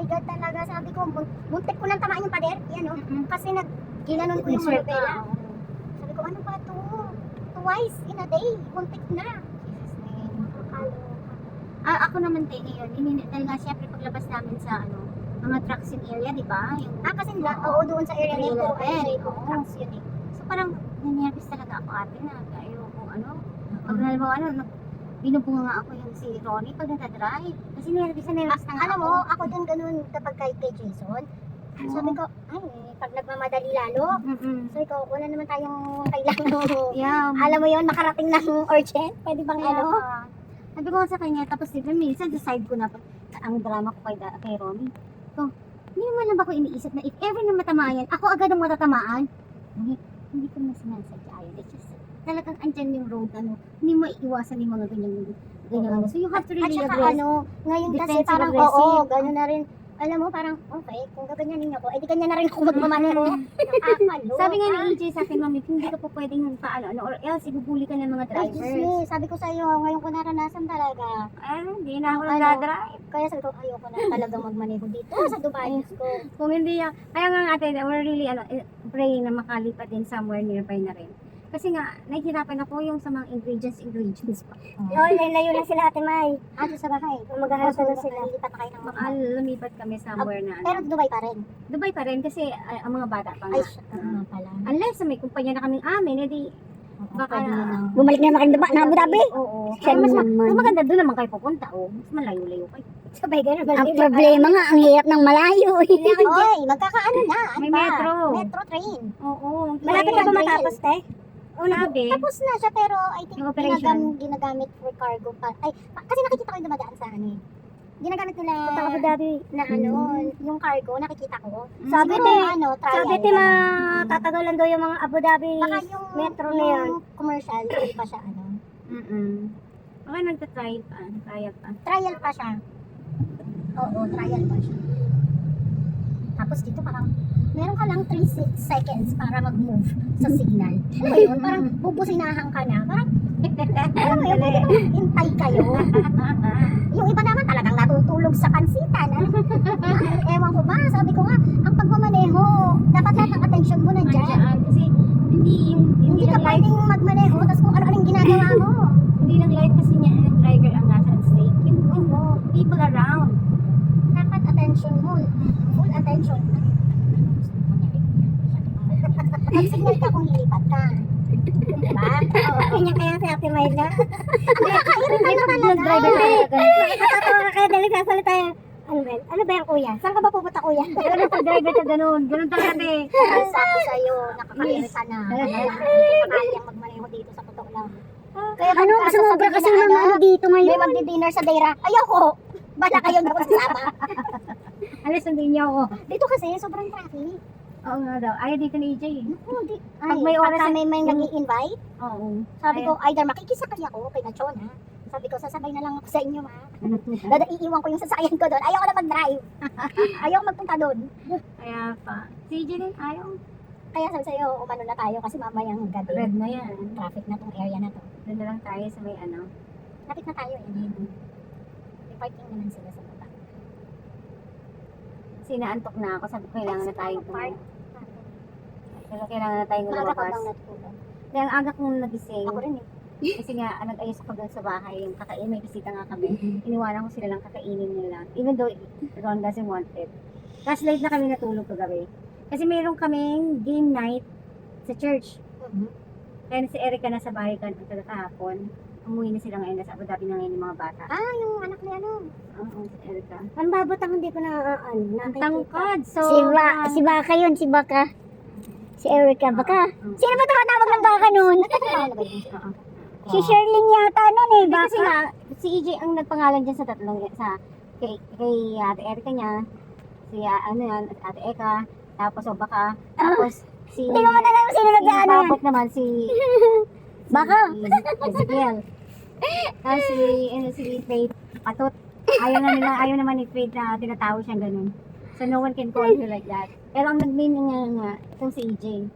my God talaga. Sabi ko, muntik ko nang tamaan yung pader. Yan o. Kasi ginanon ko yung Insert manubela. ka. Sabi ko, ano ba to? Twice in a day. Muntik na. Ako naman tayo ngayon, dahil nga syempre paglabas namin sa mga trucks in area, di ba? Yung, Kasi oo, doon sa area nito. Ay, Oo. trucks yun eh. So parang nangyabis talaga ako ate na ayoko pag halimbawa binubunga nga ako yung si Ronnie pag nagdadrive. Kasi nervous na nga Alam ako. mo, ako din ganun kapag kay Jason. Sabi ko, ay, pag nagmamadali lalo, sabi ko, wala naman tayong kailangan. Yeah. Alam mo yun, makarating ng urgent. Pwede bang Sabi ko nga sa kanya, tapos diba minsan decide ko na ang drama ko kay Ronnie. So, hindi naman lang ba ako iniisip na if ever na matamaan yan, ako agad ang matatamaan. Hindi ko na sinasadya yun. It's just, talagang andyan yung road, hindi mo iiwasan yung mga ganyan. So you have to At really saka address. ngayon kasi defensive, parang, aggressive. oo, gano'n na rin. Alam mo, parang, okay, kung gaganyanin ako, edi ganyan na rin ako magmamaneho. Nakakalo. Sabi nga ni EJ sa akin, mami, hindi ka po pwedeng or else ibubuli ka ng mga Ay, Diyos drivers. me, sabi ko sa'yo, ngayon ko naranasan talaga. Hindi na ako nagdadrive. Kaya sabi ko, ayoko na talaga magmaneho dito sa Dubai ko. Kung hindi kaya nga ate, we're really, praying na makalipat din somewhere nearby na rin. Kasi nga, nahihirapan ako yung sa mga ingredients pa. Layo na sila Ate May. Ato sa bahay. Maghahanap na sila. Lilipat na kayo ng mga. Lumipat kami somewhere na Pero Dubai pa rin. Dubai pa rin kasi ang mga bata pa Ay, nga. pala. Unless may kumpanya na kaming amin, edi baka Bumalik na naman kayo na Abu Dhabi. Oo. Siya Mas naman. maganda doon naman kayo pupunta. Mas malayo-layo kayo. Sabay ganun. Ang problema nga, ang hirap ng malayo. Oy, magkakaano na. May metro. Metro train. Oo. Malapit na ba matapos, te? Sabi, Tapos na siya pero I think Yung operation. ginagamit for cargo pa. Ay, kasi nakikita ko yung dumadaan sa ano eh. Ginagamit nila Punta Abu Dhabi. na yung cargo, nakikita ko. Sabi Siguro, te, trial. sabi te matatagalan daw yung mga Abu Dhabi Baka yung metro na yan. commercial, hindi pa siya baka nagtatry pa. Kaya pa. Trial pa siya. Oo, trial pa siya. Tapos dito parang, meron ka lang 3 seconds para mag-move sa signal. Ano ba yun? Parang bubusinahan ka na. Parang, alam mo yun, pwede bang hintay kayo. Yung iba naman talagang natutulog sa pansitan. Ewan ko ba, sabi ko nga, ang pagmamaneho, dapat lahat ng attention mo nandiyan. Kasi Hindi ka pwedeng magmaneho, tapos kung ano-ano yung ginagawa mo. Hindi lang light kasi niya ang driver ang nasa at stake. Yung people around. Dapat attention mo, full attention. Mag-signal ka kung lilipat ka. Diba? Kanya kaya si Ate Mayla. Driver Nakakatawa ka kaya dali sasalita tayo. Ano ba yan kuya? Saan ka ba pupunta kuya? Ganun pag driver ka ganun. Ganun talaga eh. Sabi sa'yo, nakakairita na. Nakakayang magmaneho dito sa totoo lang. Kaya Ano, sumobra kasi yung mga dito May ngayon. magdi-dinner sa Deira. Ayoko! Bala kayo na kasama. Alis hindi niya ako. Dito kasi, sobrang traffic. Oo nga daw. Ayaw dito ni EJ eh. Pag may oras may nag-i-invite, Oo. sabi ko, either makikisakay ako kay Nachona. Sabi ko, sasabay na lang ako sa inyo, ma. Iiwan ko yung sasakyan ko doon. Ayoko na mag-drive. Ayoko magpunta doon. Kaya pa. Si EJ din ayaw. Kaya sabi sa'yo, umano na tayo kasi mamayang gabi. Red na yan. Traffic na tong area na to. Doon na lang tayo sa may Traffic na tayo eh. May parking naman sila sa baba. Kasi naantok na ako. Sabi ko kailangan na tayong Park. Pero kailangan na tayong Maaga ka lumabas. bang natulog? Kaya ang aga kong nagising. Ako rin eh. Kasi nga, nag-ayos ako doon sa bahay. Yung kakain, may bisita nga kami. Iniwanan ko sila lang kakainin nila. Even though Ron doesn't want it. Tapos late na kami natulog kagabi. Kasi mayroon kaming game night sa church. Kaya si Erica nasa bahay kahapon. Umuwi na sila ngayon. Nasa Abu Dhabi na ngayon yung mga bata. Yung anak ni ano. Oo, si Erica. Ang babotang hindi ko na Ang tangkad. So, Si Baka yun, si Baka. Si Erica, Baka. Sino ba tumatawag ng Baka nun? Si Sherlyn yata nun eh, Kasi Baka. nga, si EJ ang nagpangalan dyan sa tatlong, kay Ate Erica niya, si Ate Eka, tapos Baka, tapos si, Hindi ko matandaan kung sino si nag-ano yan. Babot naman, si Baka. Ezekiel. Tapos si Faith, Patot. Ayaw naman ni Faith na tinatawag siyang ganun. So no one can call her like that. Pero ang nag-name niya nga, itong si EJ.